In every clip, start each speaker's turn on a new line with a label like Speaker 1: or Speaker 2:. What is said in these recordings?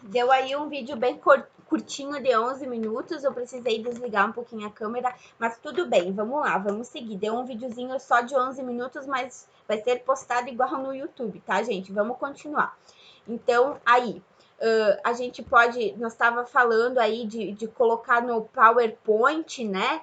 Speaker 1: Deu aí um vídeo bem curtinho de 11 minutos, eu precisei desligar um pouquinho a câmera, mas tudo bem, vamos lá, vamos seguir. Deu um videozinho só de 11 minutos, mas vai ser postado igual no YouTube, tá, gente? Vamos continuar. Então, aí, a gente pode, nós estava falando aí de colocar no PowerPoint, né?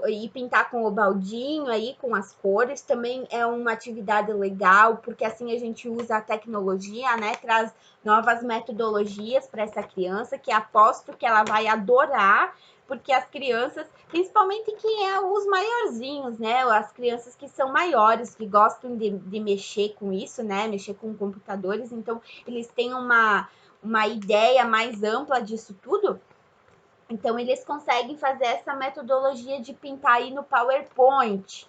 Speaker 1: E pintar com o baldinho aí, com as cores, também é uma atividade legal, porque assim a gente usa a tecnologia, né? Traz novas metodologias para essa criança, que aposto que ela vai adorar, porque as crianças, principalmente quem é os maiorzinhos, né? As crianças que são maiores, que gostam de mexer com isso, né? Mexer com computadores, então eles têm uma ideia mais ampla disso tudo. Então, eles conseguem fazer essa metodologia de pintar aí no PowerPoint.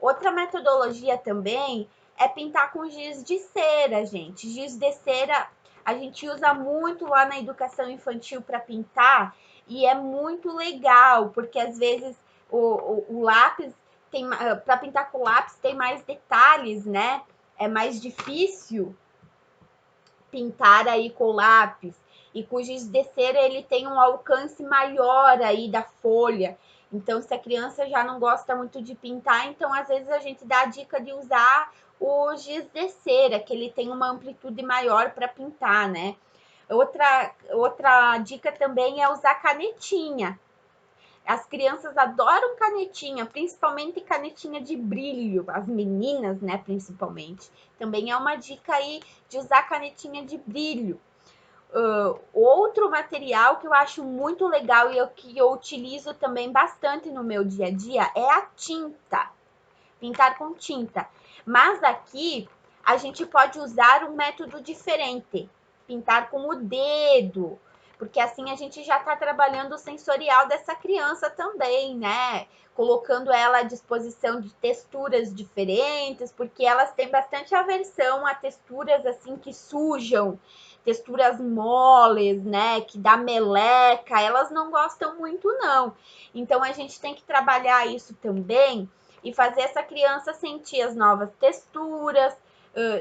Speaker 1: Outra metodologia também é pintar com giz de cera, gente. Giz de cera a gente usa muito lá na educação infantil para pintar e é muito legal, porque às vezes o lápis tem para pintar com lápis tem mais detalhes, né? É mais difícil pintar aí com lápis. E com giz de cera ele tem um alcance maior aí da folha. Então, se a criança já não gosta muito de pintar, então às vezes a gente dá a dica de usar o giz de cera, que ele tem uma amplitude maior para pintar, né? Outra dica também é usar canetinha. As crianças adoram canetinha, principalmente canetinha de brilho, as meninas, né, principalmente. Também é uma dica aí de usar canetinha de brilho. Outro material que eu acho muito legal e que eu utilizo também bastante no meu dia a dia é a tinta. Pintar com tinta. Mas aqui a gente pode usar um método diferente. Pintar com o dedo, porque assim a gente já está trabalhando o sensorial dessa criança também, né? Colocando ela à disposição de texturas diferentes, porque elas têm bastante aversão a texturas assim que sujam, texturas moles, né? Que dá meleca, elas não gostam muito, não. Então a gente tem que trabalhar isso também e fazer essa criança sentir as novas texturas,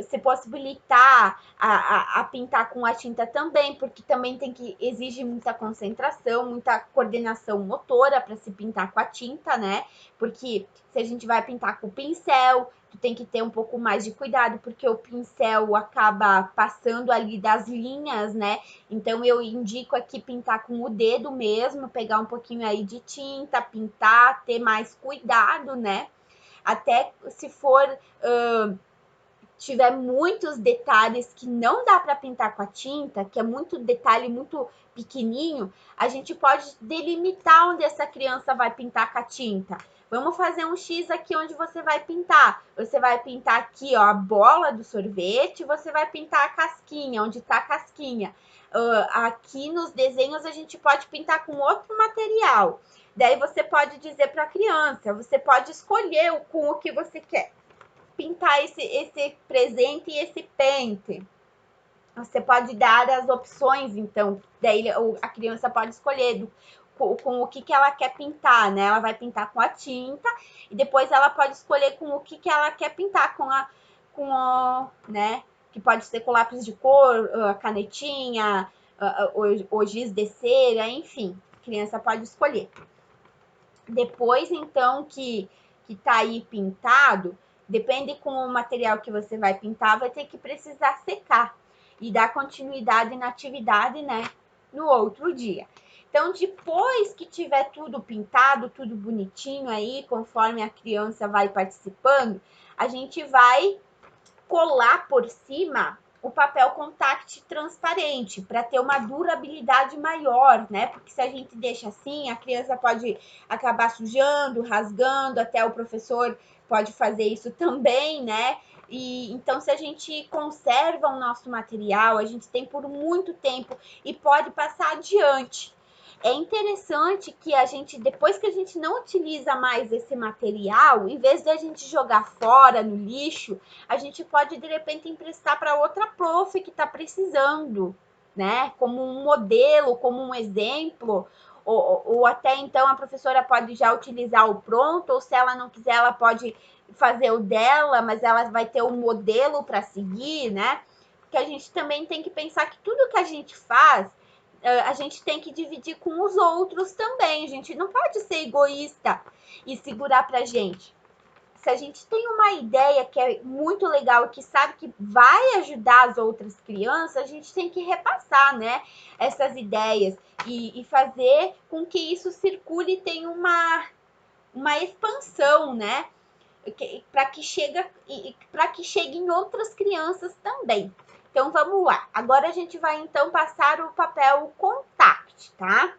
Speaker 1: se possibilitar a pintar com a tinta também, porque também tem que exige muita concentração, muita coordenação motora para se pintar com a tinta, né? Porque se a gente vai pintar com o pincel, tu tem que ter um pouco mais de cuidado, porque o pincel acaba passando ali das linhas, né? Então eu indico aqui pintar com o dedo mesmo, pegar um pouquinho aí de tinta, pintar, ter mais cuidado, né? Até se for tiver muitos detalhes que não dá para pintar com a tinta, que é muito detalhe muito pequenininho, a gente pode delimitar onde essa criança vai pintar com a tinta. Vamos fazer um X aqui onde você vai pintar. Você vai pintar aqui, ó, a bola do sorvete, você vai pintar a casquinha, onde está a casquinha. Aqui nos desenhos a gente pode pintar com outro material. Daí você pode dizer para a criança, você pode escolher com o que você quer pintar esse presente e esse pente. Você pode dar as opções, então, daí a criança pode escolher com o que ela quer pintar, né? Ela vai pintar com a tinta e depois ela pode escolher com o que ela quer pintar né? Que pode ser com lápis de cor, canetinha, o giz de cera, enfim, a criança pode escolher. Depois, então, que tá aí pintado, depende com o material que você vai pintar, vai ter que precisar secar e dar continuidade na atividade, né, no outro dia. Então, depois que tiver tudo pintado, tudo bonitinho aí, conforme a criança vai participando, a gente vai colar por cima o papel contact transparente para ter uma durabilidade maior, né? Porque se a gente deixa assim, a criança pode acabar sujando, rasgando, até o professor pode fazer isso também, né? E então, se a gente conserva o nosso material, a gente tem por muito tempo e pode passar adiante. É interessante que a gente, depois que a gente não utiliza mais esse material, em vez de a gente jogar fora no lixo, a gente pode de repente emprestar para outra prof que está precisando, né? Como um modelo, como um exemplo, ou até então a professora pode já utilizar o pronto, ou se ela não quiser, ela pode fazer o dela, mas ela vai ter um modelo para seguir, né? porque a gente também tem que pensar que tudo que a gente faz, a gente tem que dividir com os outros também. A gente não pode ser egoísta e segurar pra gente. Se a gente tem uma ideia que é muito legal, que sabe que vai ajudar as outras crianças, a gente tem que repassar, né, essas ideias e fazer com que isso circule e tenha uma expansão, né, para que chegue em outras crianças também. Então vamos lá. Agora a gente vai então passar o papel contact, tá?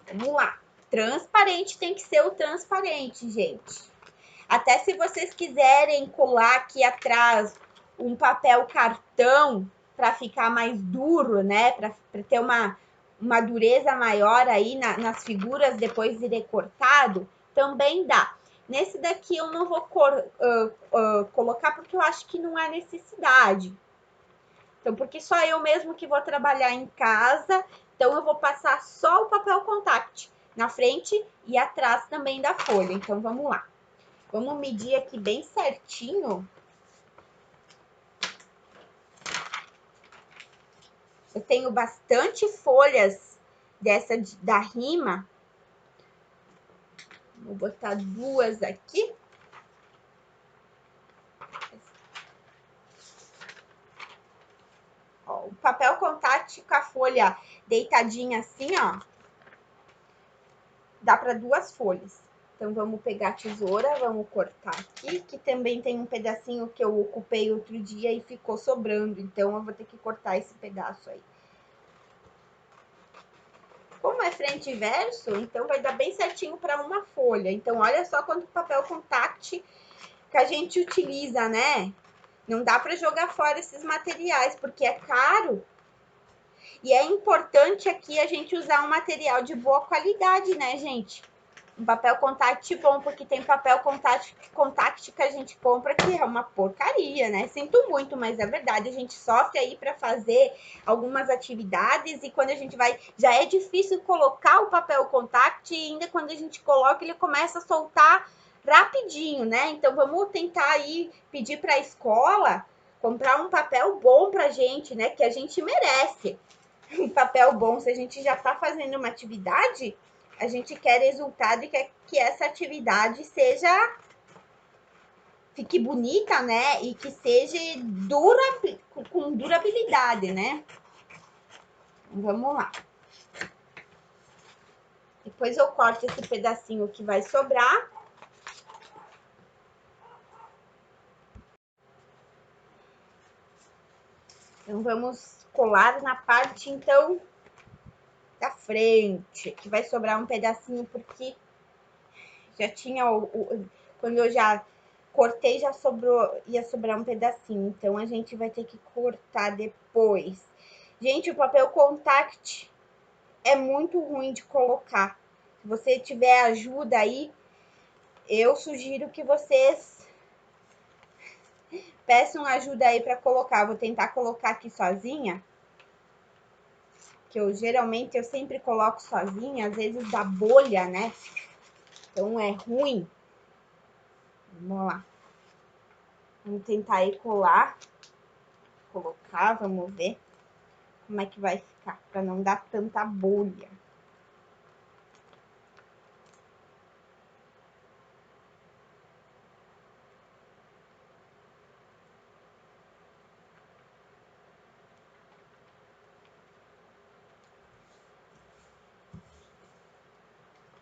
Speaker 1: Vamos lá. Transparente tem que ser o transparente, gente. Até se vocês quiserem colar aqui atrás um papel cartão para ficar mais duro, né? Para ter uma dureza maior aí nas figuras depois de recortado, também dá. Nesse daqui eu não vou colocar porque eu acho que não há necessidade. Então, porque só eu mesmo que vou trabalhar em casa, então eu vou passar só o papel contact na frente e atrás também da folha. Então, vamos lá. Vamos medir aqui bem certinho. Eu tenho bastante folhas dessa da rima. Vou botar duas aqui. Ó, o papel contact com a folha deitadinha assim, ó. Dá para duas folhas. Então, vamos pegar a tesoura, vamos cortar aqui, que também tem um pedacinho que eu ocupei outro dia e ficou sobrando. Então, eu vou ter que cortar esse pedaço aí. Como é frente e verso, então vai dar bem certinho para uma folha. Então, olha só quanto papel contact que a gente utiliza, né? Não dá para jogar fora esses materiais, porque é caro. E é importante aqui a gente usar um material de boa qualidade, né, gente? Um papel contact bom, porque tem papel contact que a gente compra que é uma porcaria, né? Sinto muito, mas é verdade. A gente sofre aí para fazer algumas atividades e quando a gente vai, já é difícil colocar o papel contact e ainda quando a gente coloca, ele começa a soltar rapidinho, né? Então vamos tentar aí pedir para a escola comprar um papel bom pra gente, né? Que a gente merece. Um papel bom, se a gente já está fazendo uma atividade, a gente quer resultado e quer que essa atividade fique bonita, né? E que seja com durabilidade, né? Vamos lá. Depois eu corto esse pedacinho que vai sobrar. Então, vamos colar na parte, então, da frente. Que vai sobrar um pedacinho, porque já tinha quando eu já cortei, já ia sobrar um pedacinho. Então, a gente vai ter que cortar depois. Gente, o papel contact é muito ruim de colocar. Se você tiver ajuda aí, eu sugiro que vocês peçam ajuda aí para colocar. Vou tentar colocar aqui sozinha. Que geralmente eu sempre coloco sozinha, às vezes dá bolha, né? Então é ruim. Vamos lá. Vamos tentar aí colar. Colocar, vamos ver como é que vai ficar, para não dar tanta bolha.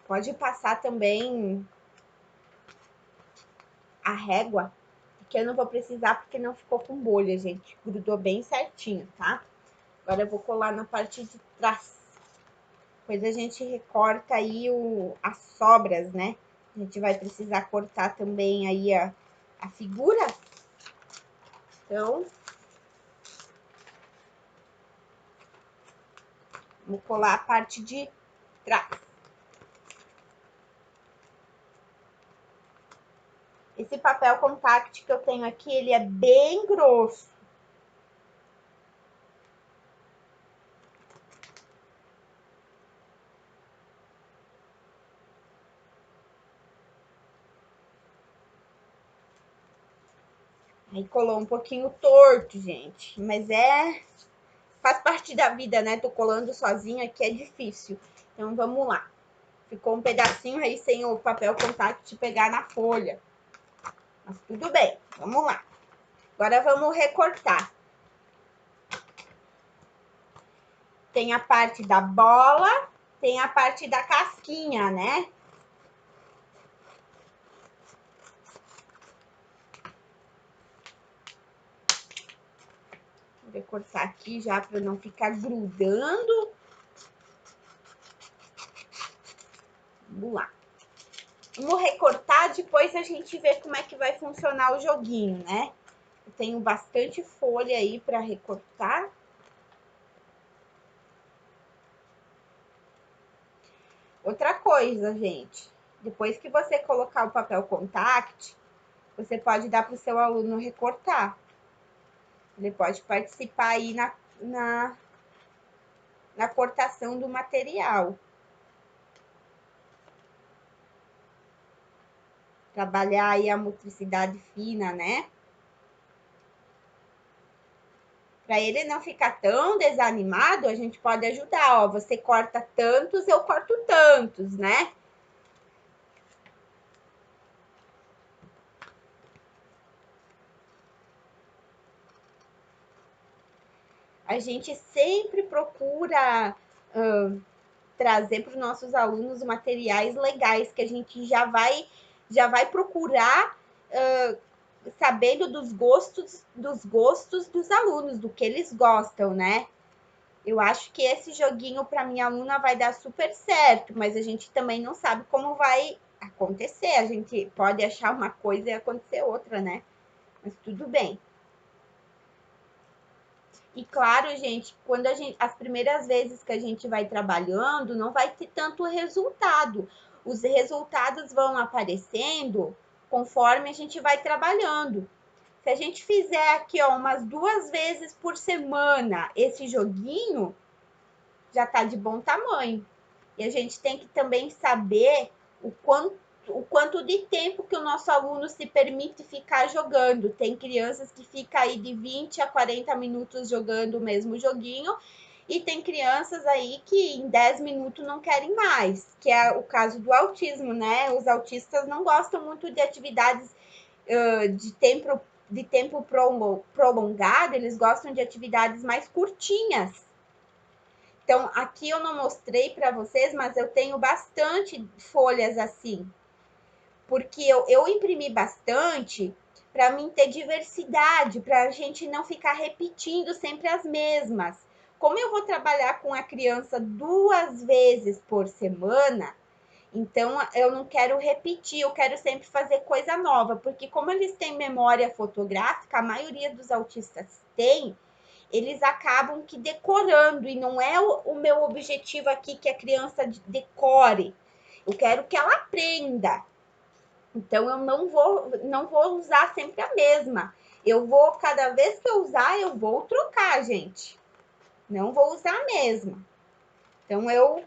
Speaker 1: Pode passar também a régua, que eu não vou precisar porque não ficou com bolha, gente. Grudou bem certinho, tá? Agora eu vou colar na parte de trás. Depois a gente recorta aí as sobras, né? A gente vai precisar cortar também aí a figura. Então, vamos colar a parte de trás. Esse papel contact que eu tenho aqui, ele é bem grosso. Aí colou um pouquinho torto, gente. Mas faz parte da vida, né? Tô colando sozinha aqui, é difícil. Então, vamos lá. Ficou um pedacinho aí sem o papel contact pegar na folha. Mas tudo bem, vamos lá. Agora vamos recortar. Tem a parte da bola, tem a parte da casquinha, né? Vou recortar aqui já para não ficar grudando. Vamos lá. Vamos recortar, depois a gente vê como é que vai funcionar o joguinho, né? Eu tenho bastante folha aí para recortar. Outra coisa, gente, depois que você colocar o papel contact, você pode dar para o seu aluno recortar. Ele pode participar aí na cortação do material. Trabalhar aí a motricidade fina, né? Para ele não ficar tão desanimado, a gente pode ajudar, ó, você corta tantos, eu corto tantos, né? A gente sempre procura trazer para os nossos alunos materiais legais que a gente já vai procurar sabendo dos gostos dos alunos, do que eles gostam, né? Eu acho que esse joguinho para minha aluna vai dar super certo, mas a gente também não sabe como vai acontecer. A gente pode achar uma coisa e acontecer outra, né? Mas tudo bem. E claro, gente, quando as primeiras vezes que a gente vai trabalhando, não vai ter tanto resultado. Os resultados vão aparecendo conforme a gente vai trabalhando. Se a gente fizer aqui, ó, umas 2 vezes por semana esse joguinho, já tá de bom tamanho. E a gente tem que também saber o quanto de tempo que o nosso aluno se permite ficar jogando. Tem crianças que ficam aí de 20 a 40 minutos jogando o mesmo joguinho, e tem crianças aí que em 10 minutos não querem mais, que é o caso do autismo, né? Os autistas não gostam muito de atividades de tempo prolongado, eles gostam de atividades mais curtinhas. Então, aqui eu não mostrei para vocês, mas eu tenho bastante folhas assim, porque eu imprimi bastante para mim ter diversidade, para a gente não ficar repetindo sempre as mesmas. Como eu vou trabalhar com a criança 2 vezes por semana, então eu não quero repetir, eu quero sempre fazer coisa nova, porque como eles têm memória fotográfica, a maioria dos autistas tem, eles acabam que decorando, e não é o meu objetivo aqui que a criança decore. Eu quero que ela aprenda. Então eu não vou usar sempre a mesma. Eu vou, cada vez que eu usar, eu vou trocar, gente. Não vou usar a mesma. Então eu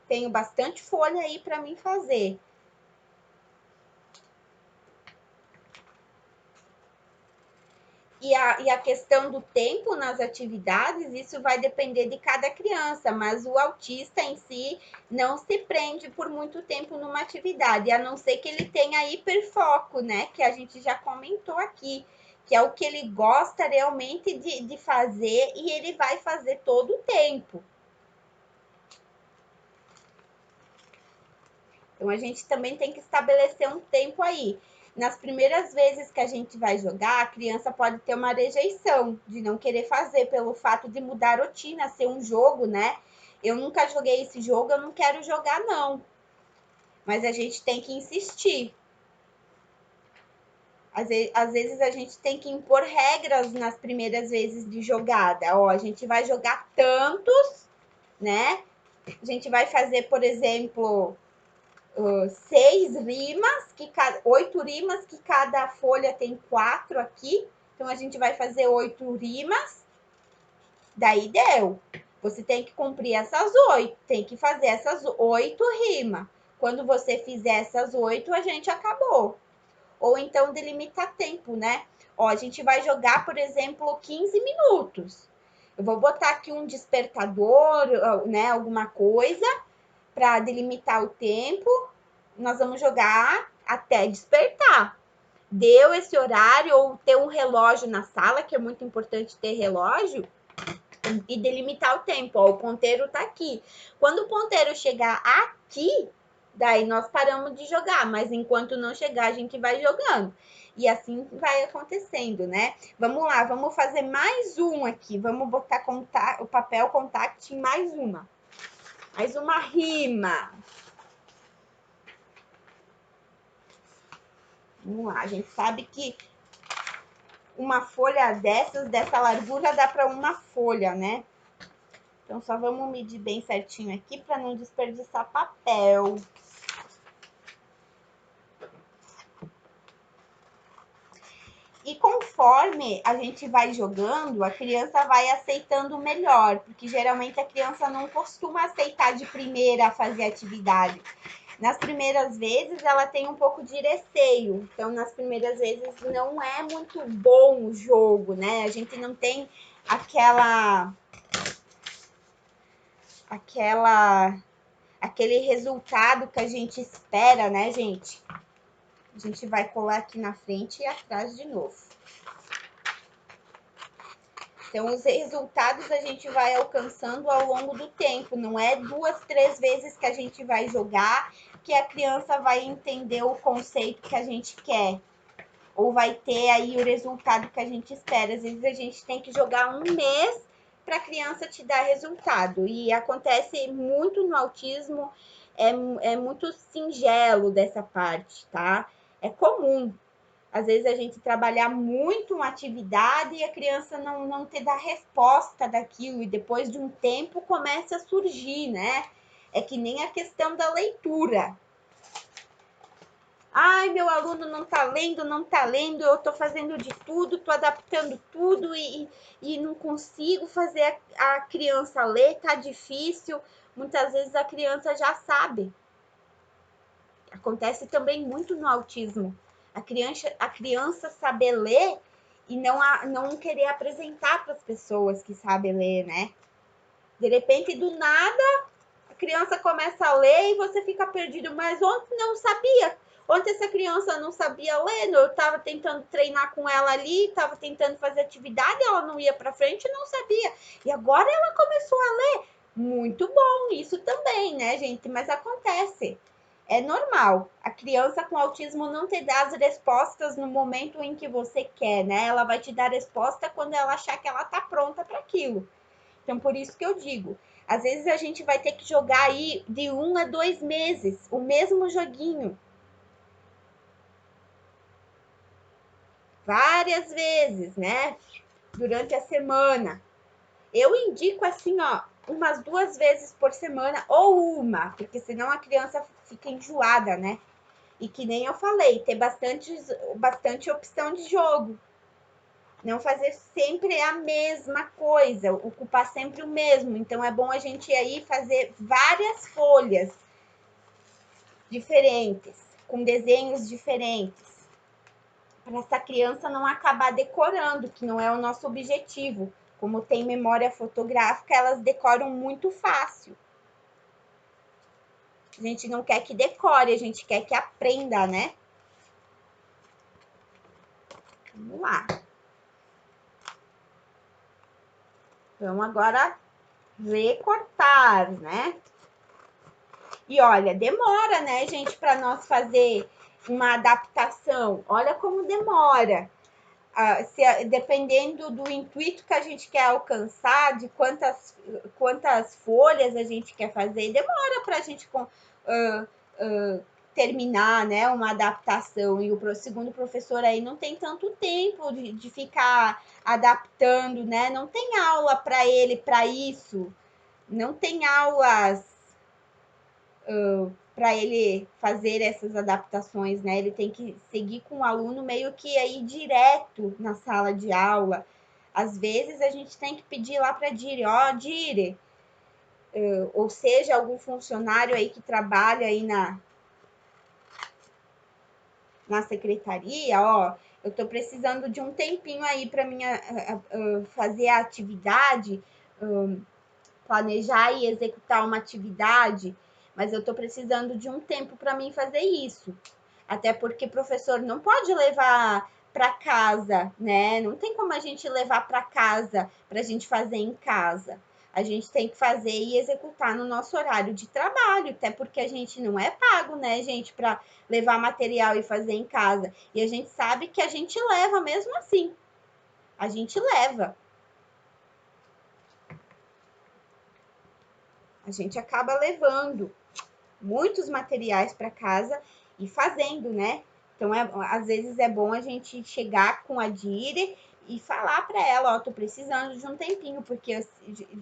Speaker 1: tenho bastante folha aí para mim fazer. E a questão do tempo nas atividades, isso vai depender de cada criança, mas o autista em si não se prende por muito tempo numa atividade, a não ser que ele tenha hiperfoco, né? Que a gente já comentou aqui, que é o que ele gosta realmente de fazer e ele vai fazer todo o tempo. Então, a gente também tem que estabelecer um tempo aí. Nas primeiras vezes que a gente vai jogar, a criança pode ter uma rejeição de não querer fazer pelo fato de mudar a rotina, ser um jogo, né? Eu nunca joguei esse jogo, eu não quero jogar, não. Mas a gente tem que insistir. Às vezes a gente tem que impor regras nas primeiras vezes de jogada. Ó, a gente vai jogar tantos, né? A gente vai fazer, por exemplo, 6 rimas, 8 rimas, que cada folha tem 4 aqui. Então, a gente vai fazer 8 rimas. Daí deu. Você tem que cumprir essas 8. Tem que fazer essas 8 rimas. Quando você fizer essas 8, a gente acabou. ou então delimitar tempo, né? Ó, a gente vai jogar, por exemplo, 15 minutos. Eu vou botar aqui um despertador, né, alguma coisa, para delimitar o tempo. Nós vamos jogar até despertar. Deu esse horário, ou ter um relógio na sala, que é muito importante ter relógio, e delimitar o tempo. Ó, o ponteiro tá aqui. Quando o ponteiro chegar aqui, daí nós paramos de jogar, mas enquanto não chegar, a gente vai jogando. E assim vai acontecendo, né? Vamos lá, vamos fazer mais um aqui. Vamos botar o papel contact em mais uma. Mais uma rima. Vamos lá, a gente sabe que uma folha dessa largura, dá para uma folha, né? Então, só vamos medir bem certinho aqui para não desperdiçar papel. E conforme a gente vai jogando, a criança vai aceitando melhor, porque geralmente a criança não costuma aceitar de primeira a fazer atividade. Nas primeiras vezes, ela tem um pouco de receio. Então, nas primeiras vezes, não é muito bom o jogo, né? A gente não tem aquele resultado que a gente espera, né, gente? A gente vai colar aqui na frente e atrás de novo. Então, os resultados a gente vai alcançando ao longo do tempo. Não é 2, 3 vezes que a gente vai jogar que a criança vai entender o conceito que a gente quer. Ou vai ter aí o resultado que a gente espera. Às vezes a gente tem que jogar um mês para a criança te dar resultado. E acontece muito no autismo, é muito singelo dessa parte, tá? É comum. Às vezes a gente trabalhar muito uma atividade e a criança não te dá resposta daquilo, e depois de um tempo começa a surgir, né? É que nem a questão da leitura. Ai, meu aluno não tá lendo, eu tô fazendo de tudo, tô adaptando tudo e não consigo fazer a criança ler, tá difícil. Muitas vezes a criança já sabe. Acontece também muito no autismo. A criança saber ler e não querer apresentar para as pessoas que sabem ler, né? De repente, do nada, a criança começa a ler e você fica perdido. Mas ontem não sabia. Ontem essa criança não sabia ler, eu estava tentando treinar com ela ali, estava tentando fazer atividade, ela não ia para frente, não sabia. E agora ela começou a ler. Muito bom, isso também, né, gente? Mas acontece. É normal. A criança com autismo não te dá as respostas no momento em que você quer, né? Ela vai te dar resposta quando ela achar que ela tá pronta para aquilo. Então, por isso que eu digo, às vezes a gente vai ter que jogar aí de 1 a 2 meses o mesmo joguinho. Várias vezes, né? Durante a semana. Eu indico assim, ó, umas 2 vezes por semana ou uma, porque senão a criança fica enjoada, né? E que nem eu falei, ter bastante opção de jogo. Não fazer sempre a mesma coisa, ocupar sempre o mesmo. Então é bom a gente aí fazer várias folhas diferentes, com desenhos diferentes, para essa criança não acabar decorando, que não é o nosso objetivo. Como tem memória fotográfica, elas decoram muito fácil. A gente não quer que decore, a gente quer que aprenda, né? Vamos lá. Vamos agora recortar, né? E olha, demora, né, gente, para nós fazer uma adaptação. Olha como demora. Dependendo do intuito que a gente quer alcançar, de quantas folhas a gente quer fazer, demora para a gente terminar, né, uma adaptação. E o segundo professor aí não tem tanto tempo de ficar adaptando, né? Não tem aula para ele para isso. Não tem aulas para ele fazer essas adaptações, né? Ele tem que seguir com o aluno meio que aí direto na sala de aula. Às vezes a gente tem que pedir lá para a Dire, ó, Dire, ou seja, algum funcionário aí que trabalha aí na secretaria, ó, eu tô precisando de um tempinho aí para minha fazer a atividade, planejar e executar uma atividade, mas eu tô precisando de um tempo para mim fazer isso. Até porque professor não pode levar para casa, né? Não tem como a gente levar para casa para a gente fazer em casa. A gente tem que fazer e executar no nosso horário de trabalho, até porque a gente não é pago, né, gente, para levar material e fazer em casa. E a gente sabe que a gente leva mesmo assim. A gente leva. A gente acaba levando muitos materiais para casa e fazendo, né? Então, às vezes é bom a gente chegar com a Dire e falar para ela, ó, tô precisando de um tempinho, porque,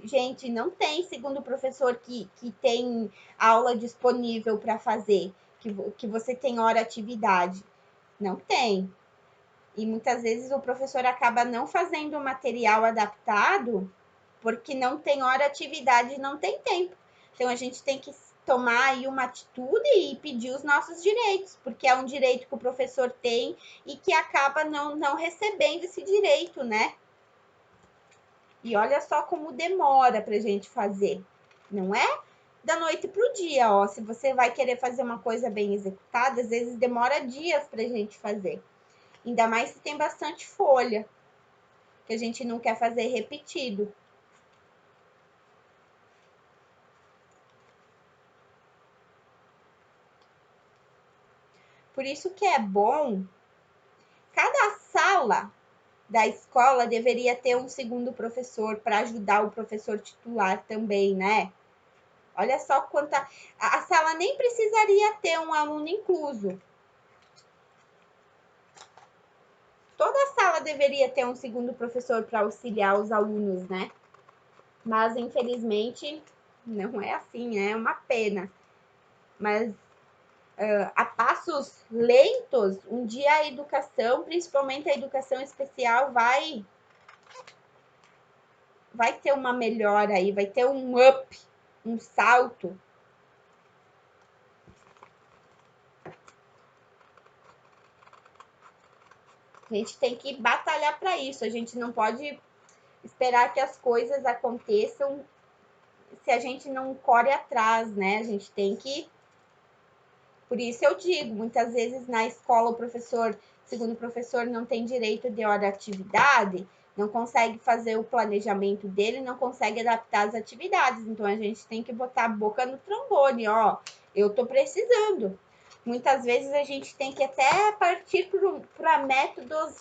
Speaker 1: gente, não tem, segundo o professor, que tem aula disponível para fazer, que você tem hora atividade. Não tem. E muitas vezes o professor acaba não fazendo o material adaptado porque não tem hora atividade, não tem tempo. Então a gente tem que tomar aí uma atitude e pedir os nossos direitos, porque é um direito que o professor tem e que acaba não recebendo esse direito, né? E olha só como demora para a gente fazer, não é da noite para o dia, ó. Se você vai querer fazer uma coisa bem executada, às vezes demora dias para a gente fazer. Ainda mais se tem bastante folha, que a gente não quer fazer repetido. Por isso que é bom, cada sala da escola deveria ter um segundo professor para ajudar o professor titular também, né? Olha só quanta. A sala nem precisaria ter um aluno incluso. Toda sala deveria ter um segundo professor para auxiliar os alunos, né? Mas infelizmente não é assim, é uma pena. Mas a passos lentos, um dia a educação, principalmente a educação especial, vai ter uma melhora aí, vai ter um up, um salto. A gente tem que batalhar para isso. A gente não pode esperar que as coisas aconteçam se a gente não corre atrás, né? A gente tem que. Por isso eu digo, muitas vezes na escola o professor, segundo o professor, não tem direito de hora de atividade, não consegue fazer o planejamento dele, não consegue adaptar as atividades. Então a gente tem que botar a boca no trombone, ó. Eu tô precisando. Muitas vezes a gente tem que até partir para métodos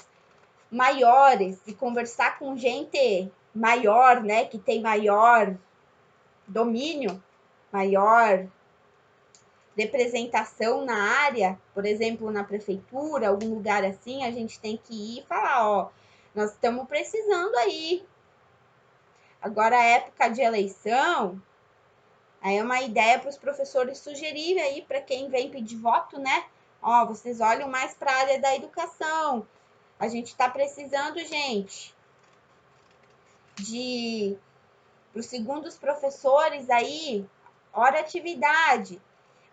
Speaker 1: maiores e conversar com gente maior, né, que tem maior domínio, maior representação na área, por exemplo, na prefeitura, algum lugar assim, a gente tem que ir e falar, ó, nós estamos precisando aí. Agora, a época de eleição, aí é uma ideia para os professores sugerirem aí para quem vem pedir voto, né? Ó, vocês olham mais para a área da educação. A gente está precisando, gente, de para os segundos professores aí, hora atividade.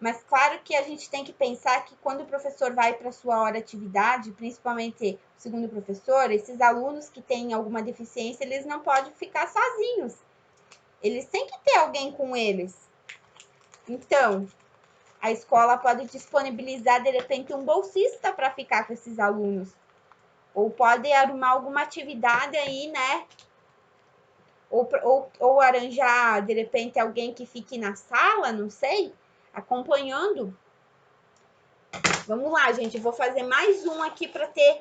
Speaker 1: Mas claro que a gente tem que pensar que quando o professor vai para a sua hora atividade, principalmente o segundo professor, esses alunos que têm alguma deficiência, eles não podem ficar sozinhos. Eles têm que ter alguém com eles. Então, a escola pode disponibilizar, de repente, um bolsista para ficar com esses alunos. Ou pode arrumar alguma atividade aí, né? Ou arranjar, de repente, alguém que fique na sala, não sei, acompanhando. Vamos lá, gente. Eu vou fazer mais um aqui para ter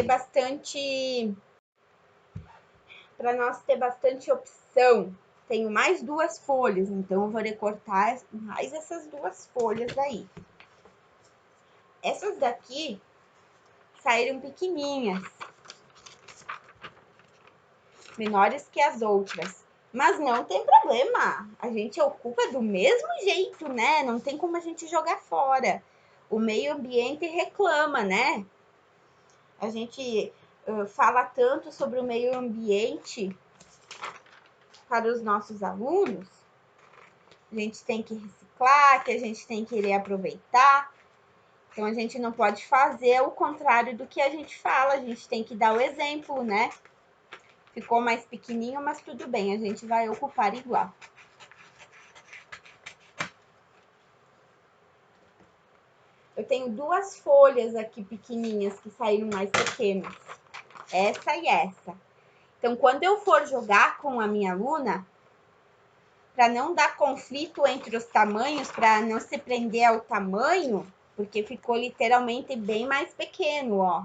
Speaker 1: bastante, para nós ter bastante opção. Tenho mais duas folhas, então eu vou recortar mais essas duas folhas aí. Essas daqui saíram pequenininhas, menores que as outras. Mas não tem problema, a gente ocupa do mesmo jeito, né? Não tem como a gente jogar fora. O meio ambiente reclama, né? A gente fala tanto sobre o meio ambiente para os nossos alunos, a gente tem que reciclar, que a gente tem que reaproveitar. Então, a gente não pode fazer o contrário do que a gente fala, a gente tem que dar o exemplo, né? Ficou mais pequenininho, mas tudo bem, a gente vai ocupar igual. Eu tenho duas folhas aqui pequenininhas que saíram mais pequenas. Essa e essa. Então, quando eu for jogar com a minha aluna, para não dar conflito entre os tamanhos, para não se prender ao tamanho, porque ficou literalmente bem mais pequeno, ó.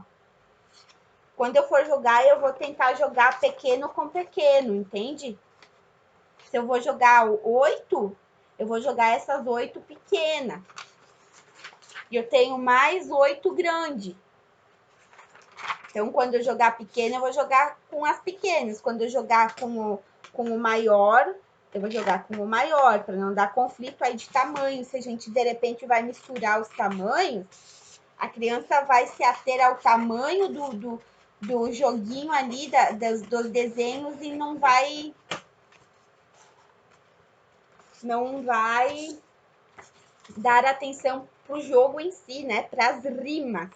Speaker 1: Quando eu for jogar, eu vou tentar jogar pequeno com pequeno, entende? Se eu vou jogar 8, eu vou jogar essas 8 pequenas. E eu tenho mais 8 grande. Então, quando eu jogar pequena, eu vou jogar com as pequenas. Quando eu jogar com o maior, eu vou jogar com o maior, para não dar conflito aí de tamanho. Se a gente, de repente, vai misturar os tamanhos, a criança vai se ater ao tamanho do joguinho ali, dos desenhos, e não vai dar atenção para o jogo em si, né? Para as rimas.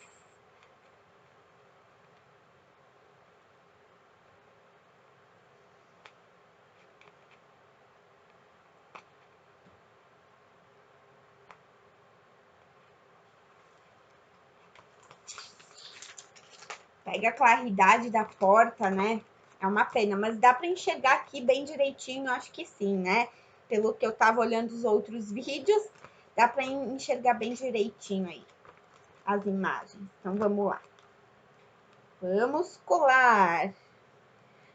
Speaker 1: Pega a claridade da porta, né? É uma pena, mas dá para enxergar aqui bem direitinho, acho que sim, né? Pelo que eu tava olhando os outros vídeos, dá para enxergar bem direitinho aí as imagens. Então, vamos lá. Vamos colar.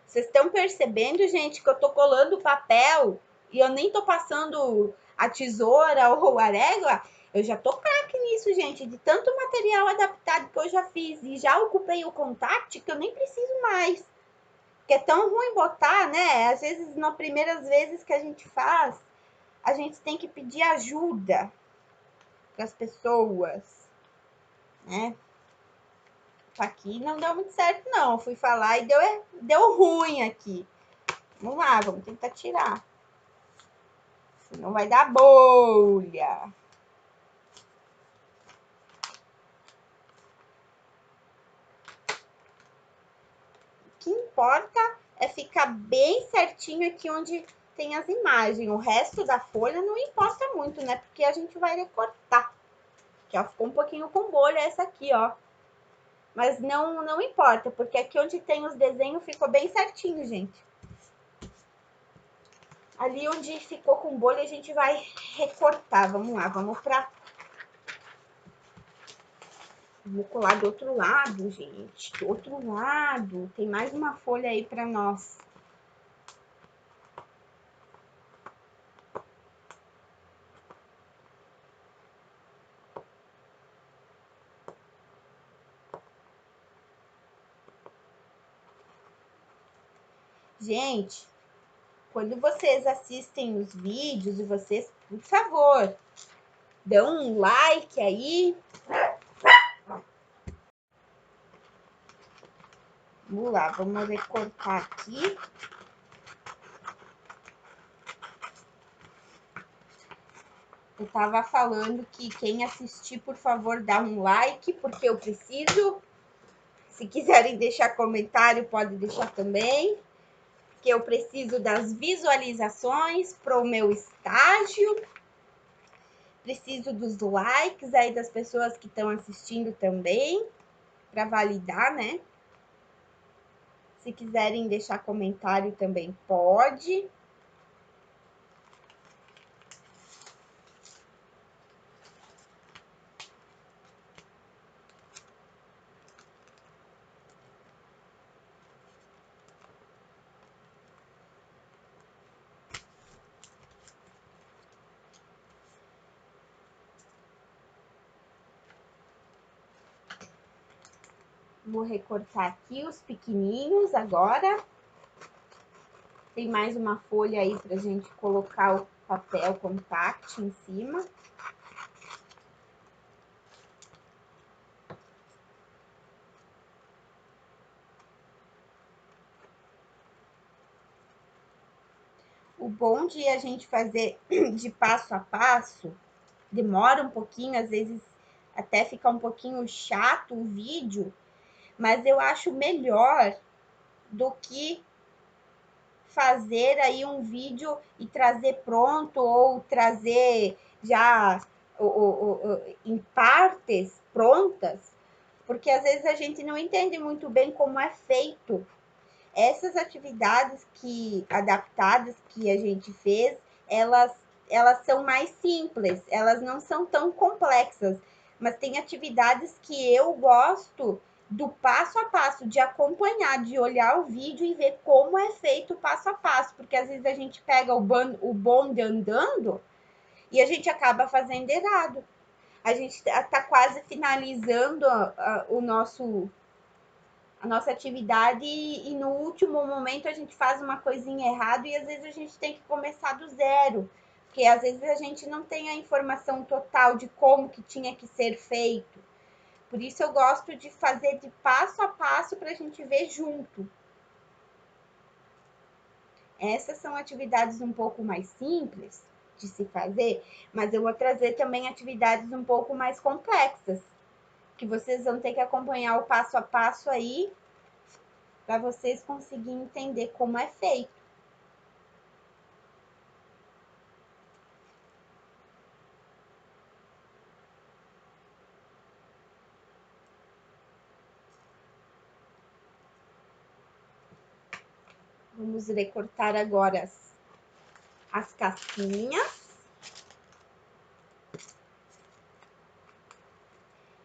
Speaker 1: Vocês estão percebendo, gente, que eu tô colando o papel e eu nem tô passando a tesoura ou a régua? Eu já tô craque nisso, gente, de tanto material adaptado que eu já fiz e já ocupei o contact que eu nem preciso mais. Porque é tão ruim botar, né? Às vezes, nas primeiras vezes que a gente faz, a gente tem que pedir ajuda para as pessoas, né? Aqui não deu muito certo, não. Eu fui falar e deu ruim aqui. Vamos lá, vamos tentar tirar. Senão vai dar bolha. O que importa é ficar bem certinho aqui onde tem as imagens. O resto da folha não importa muito, né? Porque a gente vai recortar. Aqui, ó, ficou um pouquinho com bolha essa aqui, ó. Mas não importa, porque aqui onde tem os desenhos ficou bem certinho, gente. Ali onde ficou com bolha, a gente vai recortar. Vamos lá, vamos colar do outro lado, gente. Do outro lado. Tem mais uma folha aí para nós. Gente, quando vocês assistem os vídeos, vocês, por favor, dão um like aí. Vamos lá, vamos recortar aqui. Eu tava falando que quem assistir, por favor, dá um like, porque eu preciso. Se quiserem deixar comentário, pode deixar também. Que eu preciso das visualizações para o meu estágio. Preciso dos likes aí das pessoas que estão assistindo também, para validar, né? Se quiserem deixar comentário também pode. Vou recortar aqui os pequenininhos agora. Tem mais uma folha aí pra gente colocar o papel compact em cima. bom de a gente fazer de passo a passo, demora um pouquinho, às vezes até fica um pouquinho chato o vídeo, mas eu acho melhor do que fazer aí um vídeo e trazer pronto ou trazer já em partes prontas, porque às vezes a gente não entende muito bem como é feito. Essas atividades que adaptadas que a gente fez, elas são mais simples, elas não são tão complexas, mas tem atividades que eu gosto do passo a passo, de acompanhar, de olhar o vídeo e ver como é feito o passo a passo, porque às vezes a gente pega o bonde andando e a gente acaba fazendo errado. A gente está quase finalizando a nossa atividade e no último momento a gente faz uma coisinha errada e às vezes a gente tem que começar do zero, porque às vezes a gente não tem a informação total de como que tinha que ser feito. Por isso eu gosto de fazer de passo a passo para a gente ver junto. Essas são atividades um pouco mais simples de se fazer, mas eu vou trazer também atividades um pouco mais complexas, que vocês vão ter que acompanhar o passo a passo aí para vocês conseguirem entender como é feito. Vamos recortar agora as casquinhas.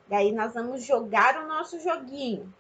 Speaker 1: Daí nós vamos jogar o nosso joguinho.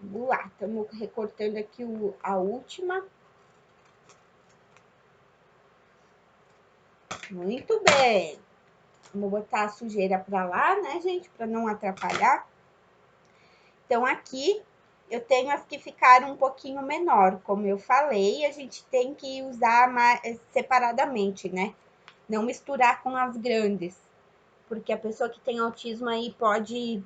Speaker 1: Vamos lá, estamos recortando aqui a última. Muito bem. Vamos botar a sujeira para lá, né, gente? Para não atrapalhar. Então, aqui eu tenho as que ficaram um pouquinho menor. Como eu falei, a gente tem que usar mais separadamente, né? Não misturar com as grandes. Porque a pessoa que tem autismo aí pode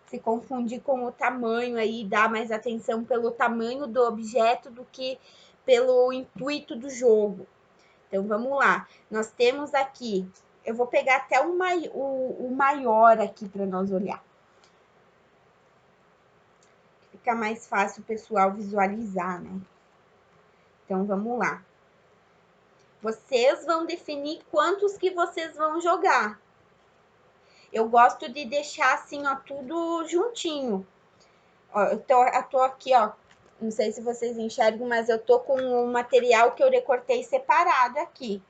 Speaker 1: se confundir com o tamanho aí, dar mais atenção pelo tamanho do objeto do que pelo intuito do jogo. Então, vamos lá. Nós temos aqui, eu vou pegar até o maior aqui para nós olhar. Fica mais fácil o pessoal visualizar, né? Então, vamos lá. Vocês vão definir quantos que vocês vão jogar. Eu gosto de deixar assim, ó, tudo juntinho. Ó, eu tô aqui, ó. Não sei se vocês enxergam, mas eu tô com um material que eu recortei separado aqui.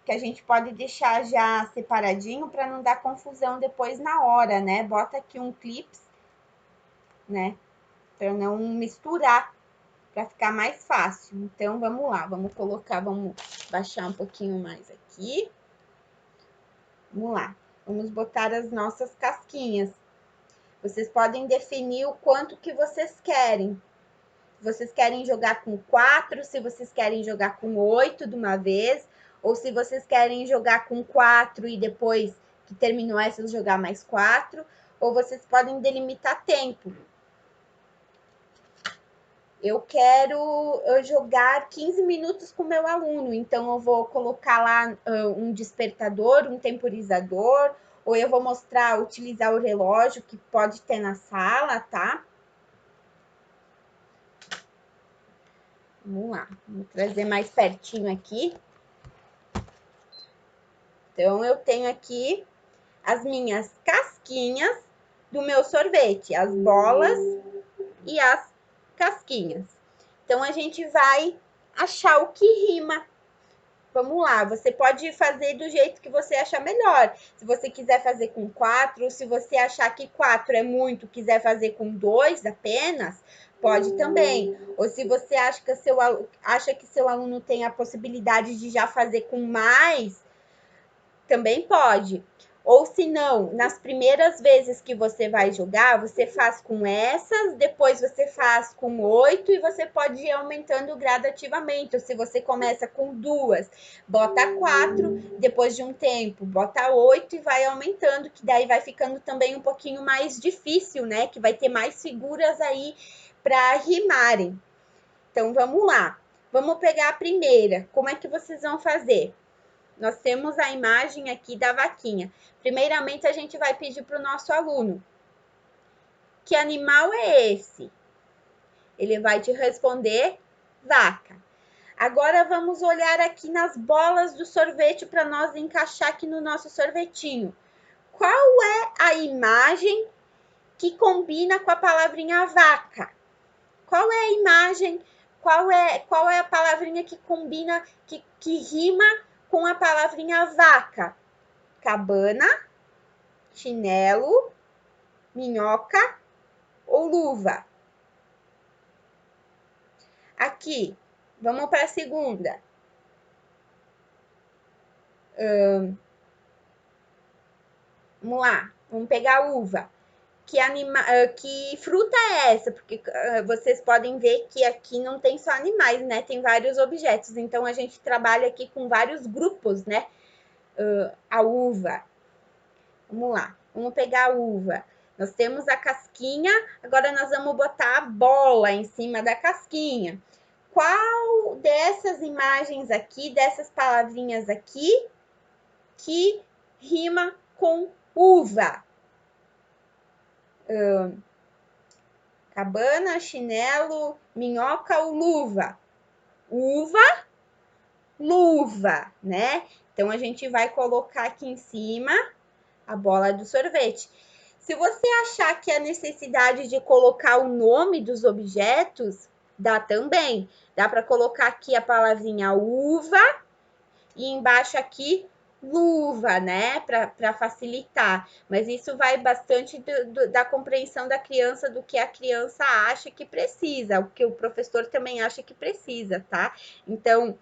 Speaker 1: Que a gente pode deixar já separadinho para não dar confusão depois na hora, né? Bota aqui um clips, né? Para não misturar, para ficar mais fácil. Então, vamos lá, vamos colocar, vamos baixar um pouquinho mais aqui. Vamos lá, vamos botar as nossas casquinhas. Vocês podem definir o quanto que vocês querem. Se vocês querem jogar com 4, se vocês querem jogar com 8 de uma vez, ou se vocês querem jogar com 4 e depois que terminou essas jogar mais 4, ou vocês podem delimitar tempo. Eu quero jogar 15 minutos com o meu aluno, então eu vou colocar lá um despertador, um temporizador, ou eu vou mostrar, utilizar o relógio que pode ter na sala, tá? Vamos lá, vou trazer mais pertinho aqui. Então, eu tenho aqui as minhas casquinhas do meu sorvete, as bolas e as casquinhas. Então, a gente vai achar o que rima. Vamos lá, você pode fazer do jeito que você achar melhor. Se você quiser fazer com 4, se você achar que 4 é muito, quiser fazer com 2 apenas, pode também. Ou se você acha que seu aluno tem a possibilidade de já fazer com mais, também pode. Ou se não, nas primeiras vezes que você vai jogar, você faz com essas, depois você faz com 8 e você pode ir aumentando gradativamente. Ou se você começa com 2, bota 4, depois de um tempo, bota 8 e vai aumentando, que daí vai ficando também um pouquinho mais difícil, né? Que vai ter mais figuras aí para rimarem. Então vamos lá. Vamos pegar a primeira. Como é que vocês vão fazer? Nós temos a imagem aqui da vaquinha. Primeiramente, a gente vai pedir para o nosso aluno: que animal é esse? Ele vai te responder: vaca. Agora vamos olhar aqui nas bolas do sorvete para nós encaixar aqui no nosso sorvetinho. Qual é a imagem que combina com a palavrinha vaca? Qual é a imagem? Qual é a palavrinha que combina, que rima com a palavrinha vaca? Cabana, chinelo, minhoca ou luva? Aqui, vamos para a segunda. Vamos lá, vamos pegar a uva. Que fruta é essa? Porque vocês podem ver que aqui não tem só animais, né? Tem vários objetos. Então, a gente trabalha aqui com vários grupos, né? A uva. Vamos lá, vamos pegar a uva. Nós temos a casquinha, agora nós vamos botar a bola em cima da casquinha. Qual dessas imagens aqui, dessas palavrinhas aqui, que rima com uva? Cabana, chinelo, minhoca ou luva? Uva, luva, né? Então, a gente vai colocar aqui em cima a bola do sorvete. Se você achar que a necessidade de colocar o nome dos objetos, dá também. Dá para colocar aqui a palavrinha uva e embaixo aqui luva, né? Para facilitar. Mas isso vai bastante da compreensão da criança, do que a criança acha que precisa, o que o professor também acha que precisa, tá? Então,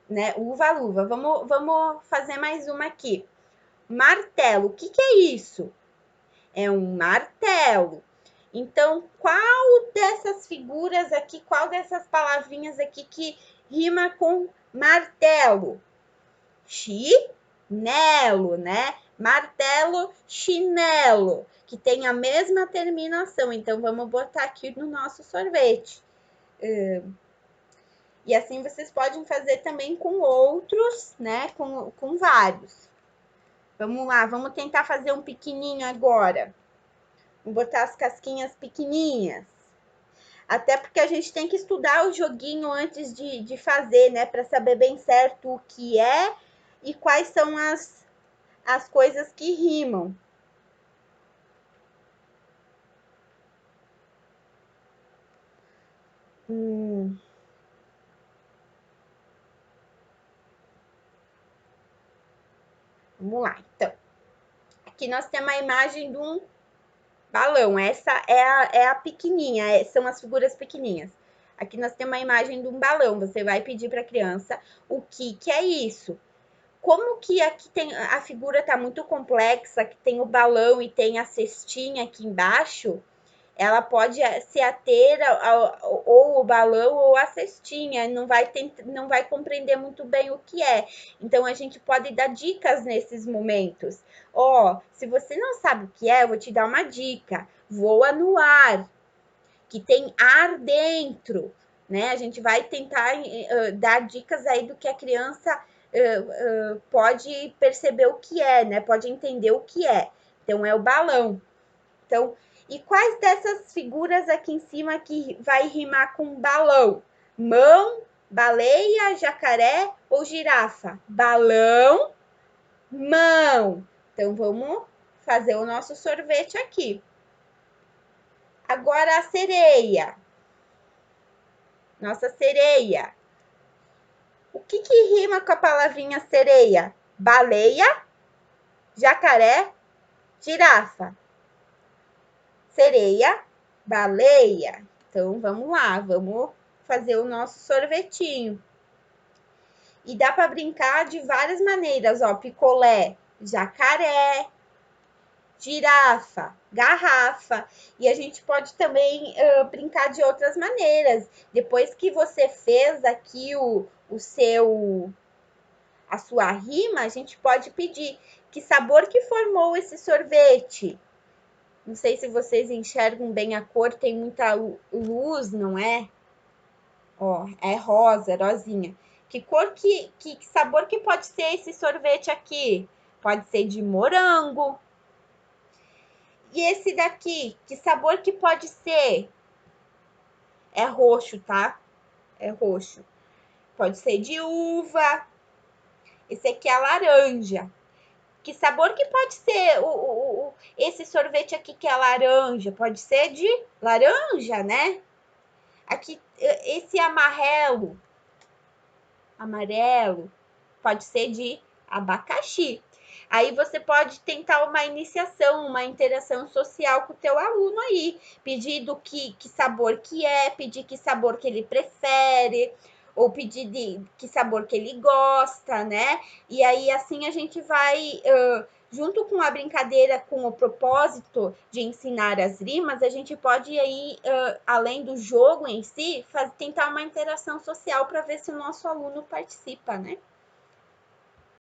Speaker 1: né? Uva, luva. Vamos fazer mais uma aqui. Martelo. O que é isso? É um martelo. Então, qual dessas figuras aqui, qual dessas palavrinhas aqui que rima com martelo? Chinelo, né? Martelo, chinelo, que tem a mesma terminação. Então, vamos botar aqui no nosso sorvete. E assim vocês podem fazer também com outros, né? Com vários. Vamos lá, vamos tentar fazer um pequenininho agora. Vou botar as casquinhas pequenininhas. Até porque a gente tem que estudar o joguinho antes de fazer, né? Para saber bem certo o que é e quais são as coisas que rimam. Vamos lá, então. Aqui nós temos a imagem de um balão. Essa é a pequenininha, são as figuras pequenininhas. Aqui nós temos a imagem de um balão. Você vai pedir para a criança o que é isso. Como que aqui tem a figura está muito complexa, que tem o balão e tem a cestinha aqui embaixo, ela pode se ater ou o balão ou a cestinha, não vai compreender muito bem o que é. Então, a gente pode dar dicas nesses momentos. Se você não sabe o que é, eu vou te dar uma dica. Voa no ar, que tem ar dentro, né? A gente vai tentar dar dicas aí do que a criança pode perceber o que é, né? Pode entender o que é. Então, é o balão. Então, e quais dessas figuras aqui em cima que vai rimar com balão? Mão, baleia, jacaré ou girafa? Balão, mão. Então, vamos fazer o nosso sorvete aqui. Agora, a sereia. Nossa sereia. O que rima com a palavrinha sereia? Baleia, jacaré, girafa. Sereia, baleia. Então, vamos lá, vamos fazer o nosso sorvetinho. E dá para brincar de várias maneiras, ó, picolé, jacaré, girafa, garrafa. E a gente pode também brincar de outras maneiras. Depois que você fez aqui a sua rima, a gente pode pedir que sabor que formou esse sorvete. Não sei se vocês enxergam bem a cor, tem muita luz, não é? Ó, é rosa, rosinha. Que sabor que pode ser esse sorvete aqui? Pode ser de morango. E esse daqui, que sabor que pode ser? É roxo, tá? É roxo. Pode ser de uva. Esse aqui é laranja. Que sabor que pode ser esse sorvete aqui que é laranja? Pode ser de laranja, né? Aqui, esse amarelo, pode ser de abacaxi. Aí você pode tentar uma iniciação, uma interação social com o teu aluno aí. Pedir do que sabor que é, pedir que sabor que ele prefere, ou pedir de que sabor que ele gosta, né? E aí, assim, a gente vai, junto com a brincadeira, com o propósito de ensinar as rimas, a gente pode aí, além do jogo em si, tentar uma interação social para ver se o nosso aluno participa, né?